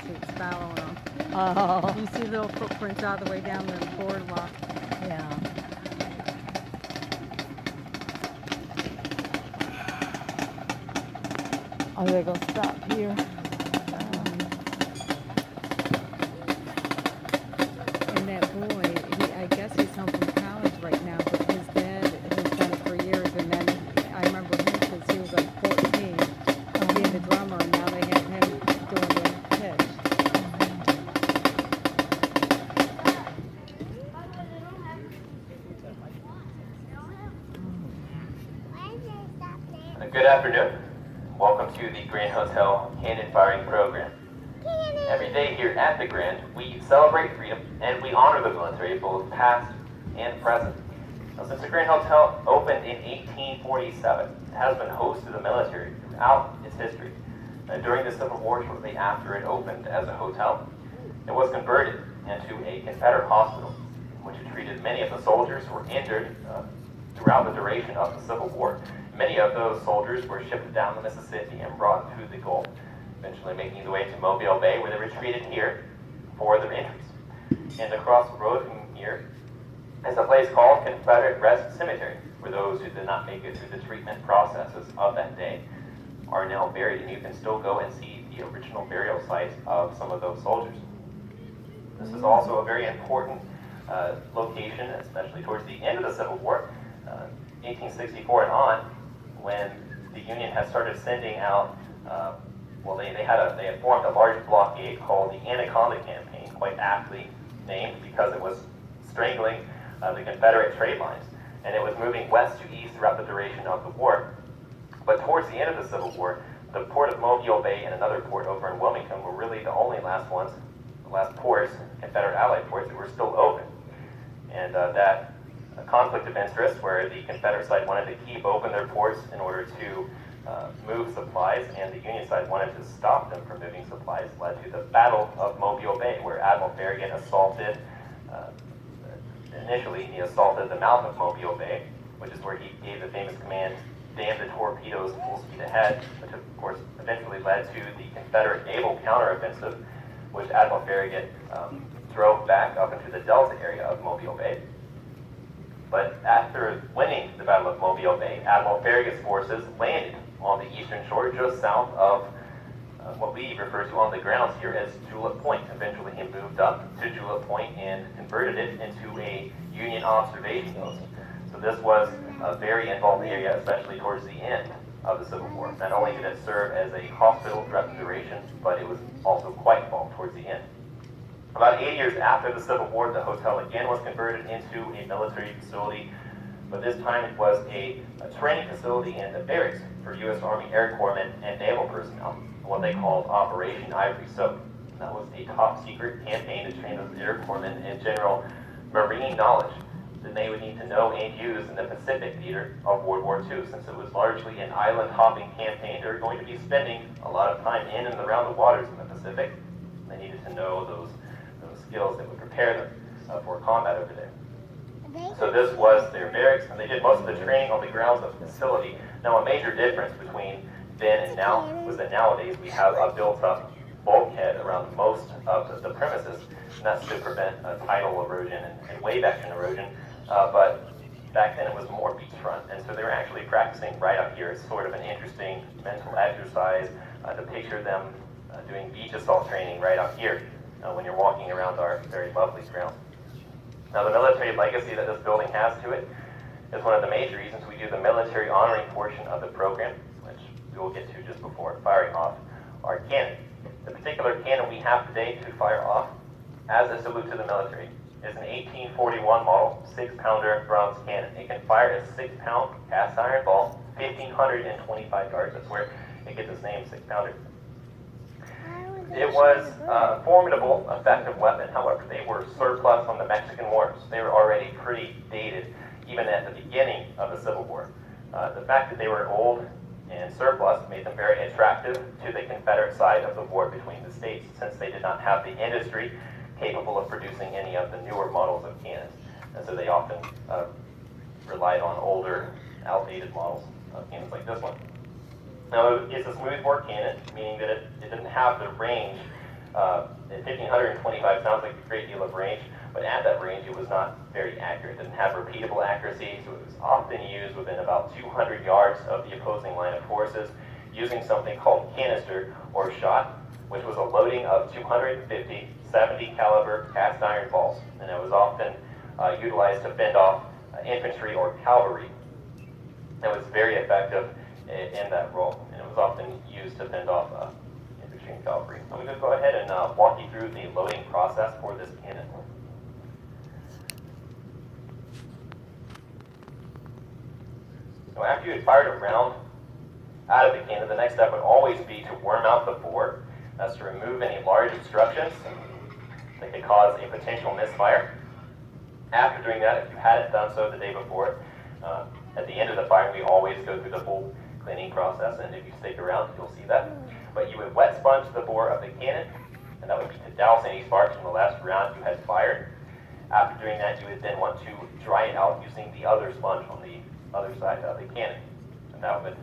keeps following them. Oh, You see little footprints all the way down the boardwalk. yeah. Oh, they're gonna stop here. And that boy, I guess he's home from college right now, but his dad has done it for years. And then I remember him because he was like 14, being the drummer, and now they have him doing the pitch. Good afternoon. Welcome to the Grand Hotel Cannon Firing Program. Every day here at the Grand, we celebrate freedom and we honor the military, both past and present. Now, since the Grand Hotel opened in 1847, it has been host to the military throughout its history. During the Civil War, shortly after it opened as a hotel, it was converted into a Confederate hospital, which had treated many of the soldiers who were injured throughout the duration of the Civil War. Many of those soldiers were shipped down the Mississippi and brought to the Gulf, eventually making their way to Mobile Bay, where they were treated here for their injuries. And across the road from here is a place called Confederate Rest Cemetery, where those who did not make it through the treatment processes of that day are now buried, and you can still go and see the original burial sites of some of those soldiers. This is also a very important location, especially towards the end of the Civil War, 1864 and on, when the Union had started sending out, they had formed a large blockade called the Anaconda Campaign, quite aptly named because it was strangling the Confederate trade lines, and it was moving west to east throughout the duration of the war. But towards the end of the Civil War, the port of Mobile Bay and another port over in Wilmington were really the only last ones, the last ports, Confederate Allied ports, that were still open. And that conflict of interest, where the Confederate side wanted to keep open their ports in order to move supplies, and the Union side wanted to stop them from moving supplies, led to the Battle of Mobile Bay, where Admiral Farragut assaulted, initially he assaulted the mouth of Mobile Bay, which is where he gave the famous command, "Damn the torpedoes, full speed ahead," which of course eventually led to the Confederate naval counteroffensive, which Admiral Farragut drove back up into the Delta area of Mobile Bay. But after winning the Battle of Mobile Bay, Admiral Farragut's forces landed on the eastern shore, just south of what we refer to on the grounds here as Julep Point. Eventually he moved up to Julep Point and converted it into a Union observation post. So this was a very involved area, especially towards the end of the Civil War. Not only did it serve as a hospital throughout the duration, but it was also quite involved towards the end. About 8 years after the Civil War, the hotel again was converted into a military facility, but this time it was a training facility and a barracks for U.S. Army Air Corpsmen and naval personnel, what they called Operation Ivory Soap. That was a top secret campaign to train those Air Corpsmen in general marine knowledge that they would need to know and use in the Pacific theater of World War II. Since it was largely an island hopping campaign, they were going to be spending a lot of time in and around the waters in the Pacific. They needed to know those skills that would prepare them for combat over there. So this was their barracks, and they did most of the training on the grounds of the facility. Now, a major difference between then and now was that nowadays we have a built-up bulkhead around most of the premises, and that's to prevent tidal erosion and wave action erosion. But back then it was more beachfront, and so they were actually practicing right up here. It's sort of an interesting mental exercise to picture them doing beach assault training right up here when you're walking around our very lovely grounds. Now, the military legacy that this building has to it is one of the major reasons we do the military honoring portion of the program, which we will get to just before firing off our cannon. The particular cannon we have today to fire off as a salute to the military is an 1841 model 6-pounder bronze cannon. It can fire a 6-pound cast iron ball, 1,525 yards. That's where it gets its name, 6-pounder. It was a formidable, effective weapon. However, they were surplus from the Mexican Wars. They were already pretty dated, even at the beginning of the Civil War. The fact that they were old and surplus made them very attractive to the Confederate side of the war between the states, since they did not have the industry capable of producing any of the newer models of cannons. And so they often relied on older, outdated models of cannons like this one. Now, it's a smoothbore cannon, meaning that it didn't have the range At 1,525 sounds like a great deal of range, but at that range it was not very accurate. It didn't have repeatable accuracy, so it was often used within about 200 yards of the opposing line of forces, using something called canister or shot, which was a loading of 250 70 caliber cast iron balls, and it was often utilized to fend off infantry or cavalry. It was very effective in that role, and it was often used to fend off infantry and cavalry. I'm going to go ahead and walk you through the loading process for this cannon. So after you had fired a round out of the cannon, the next step would always be to worm out the bore. That's to remove any large obstructions that could cause a potential misfire. After doing that, if you hadn't done so the day before, at the end of the fire, we always go through the full cleaning process, and if you stick around, you'll see that. But you would wet sponge the bore of the cannon, and that would be to douse any sparks from the last round you had fired. After doing that, you would then want to dry it out using the other sponge on the other side of the cannon, and that would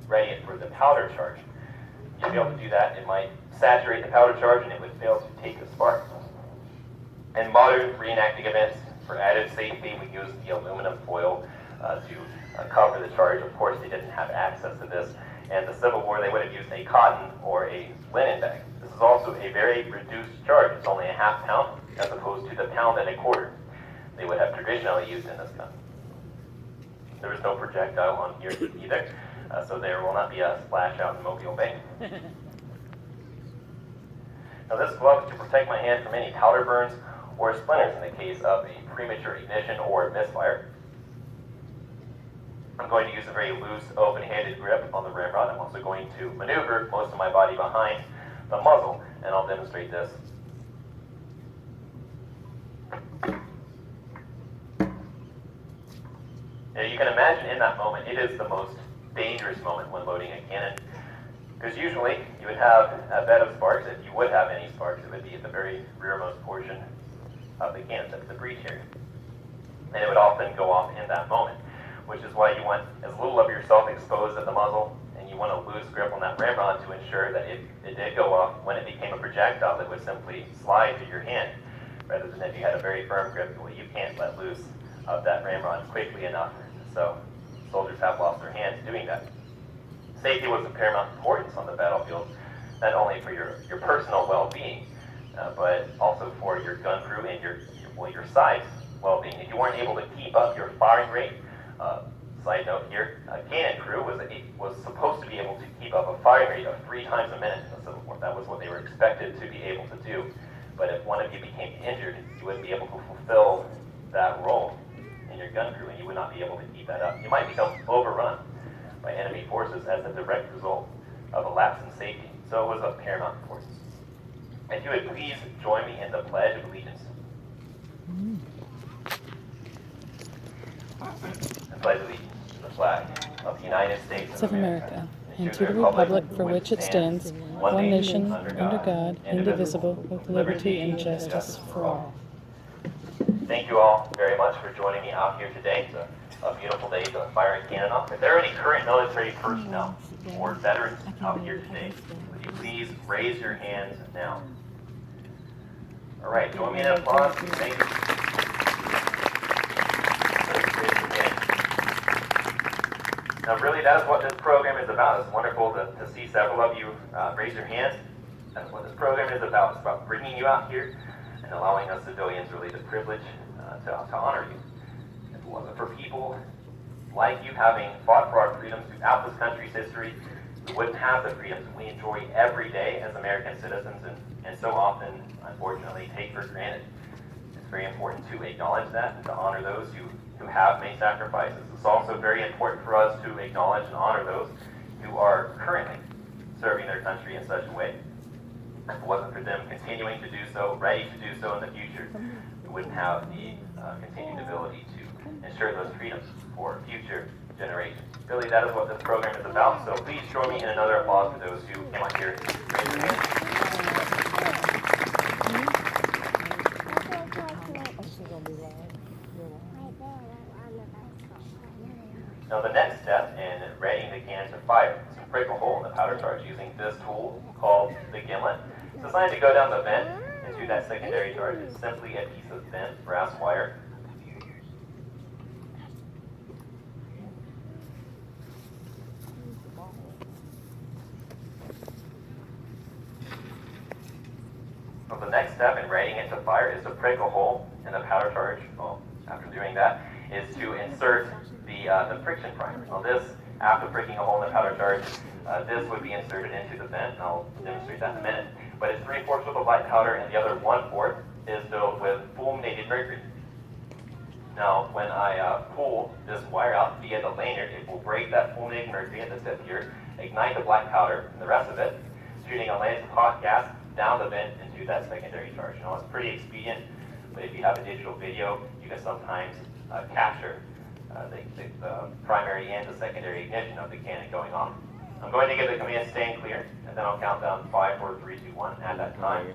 ready it for the powder charge. To be able to do that, it might saturate the powder charge, and it would fail to take the spark. In modern reenacting events, for added safety, we use the aluminum foil to cover the charge. Of course, they didn't have access to this. And the Civil War, they would have used a cotton or a linen bag. This is also a very reduced charge. It's only a half pound as opposed to the pound and a quarter they would have traditionally used in this gun. There is no projectile on here either, so there will not be a splash out in Mobile Bay. Now this glove is to protect my hand from any powder burns or splinters in the case of a premature ignition or misfire. I'm going to use a very loose, open-handed grip on the ramrod. I'm also going to maneuver most of my body behind the muzzle, and I'll demonstrate this. Now you can imagine in that moment, it is the most dangerous moment when loading a cannon, because usually you would have a bed of sparks. If you would have any sparks, it would be at the very rearmost portion of the cannon, that's the breech area. And it would often go off in that moment, which is why you want as little of yourself exposed at the muzzle, and you want a loose grip on that ramrod to ensure that if it did go off, when it became a projectile, it would simply slide to your hand, rather than if you had a very firm grip. Well, you can't let loose of that ramrod quickly enough, so soldiers have lost their hands doing that. Safety was of paramount importance on the battlefield, not only for your personal well-being, but also for your gun crew and your side's well-being. If you weren't able to keep up your firing rate, side note here, a cannon crew was supposed to be able to keep up a firing rate of 3 times a minute in the Civil War. That was what they were expected to be able to do. But if one of you became injured, you wouldn't be able to fulfill that role in your gun crew, and you would not be able to keep that up. You might become overrun by enemy forces as a direct result of a lapse in safety. So it was of paramount importance. If you would please join me in the Pledge of Allegiance. I pledge allegiance to the flag of the United States of America, and to the republic for which it stands, one nation, under God, indivisible, with liberty and justice for all. Thank you all very much for joining me out here today. It's a beautiful day to fire a cannon off. If there are any current military personnel or veterans out here today, would you please raise your hands now? All right, join me in applause. Thank you. Now, really, that is what this program is about. It's wonderful to see several of you raise your hands. That's what this program is about. It's about bringing you out here and allowing us civilians really the privilege to honor you. If it wasn't for people like you having fought for our freedoms throughout this country's history, we wouldn't have the freedoms we enjoy every day as American citizens and so often, unfortunately, take for granted. It's very important to acknowledge that and to honor those who have made sacrifices. It's also very important for us to acknowledge and honor those who are currently serving their country in such a way. If it wasn't for them continuing to do so, ready to do so in the future, we wouldn't have the continued ability to ensure those freedoms for future generations. Really, that is what this program is about. So please join me in another applause for those who came out here. Raise their hands. Now the next step in readying the cannon to fire is to prick a hole in the powder charge using this tool called the gimlet. It's designed to go down the vent into that secondary charge is simply a piece of bent brass wire. So the next step in readying it to fire is to prick a hole in the powder charge. Well, after doing that, is to insert the friction primer. So this, after pricking a hole in the powder charge, this would be inserted into the vent, and I'll demonstrate that in a minute. But it's 3/4 of the black powder, and the other 1/4 is filled with fulminated mercury. Now, when I pull this wire out via the lanyard, it will break that fulminated mercury at the tip here, ignite the black powder and the rest of it, shooting a lance of hot gas down the vent into that secondary charge. Now, it's pretty expedient, but if you have a digital video, you can sometimes capture the primary and the secondary ignition of the cannon going on. I'm going to give the command stand clear, and then I'll count down 5, 4, 3, 2, 1. At that time,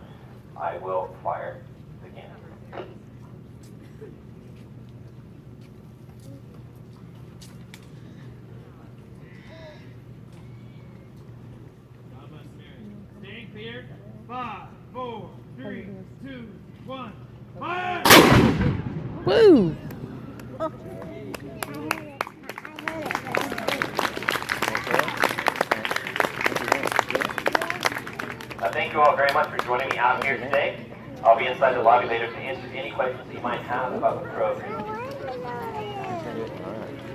I will fire the cannon. Stand clear. 5, 4, 3, 2, 1. Fire! Woo! Thank you all very much for joining me out here today. I'll be inside the lobby later to answer any questions that you might have about the program.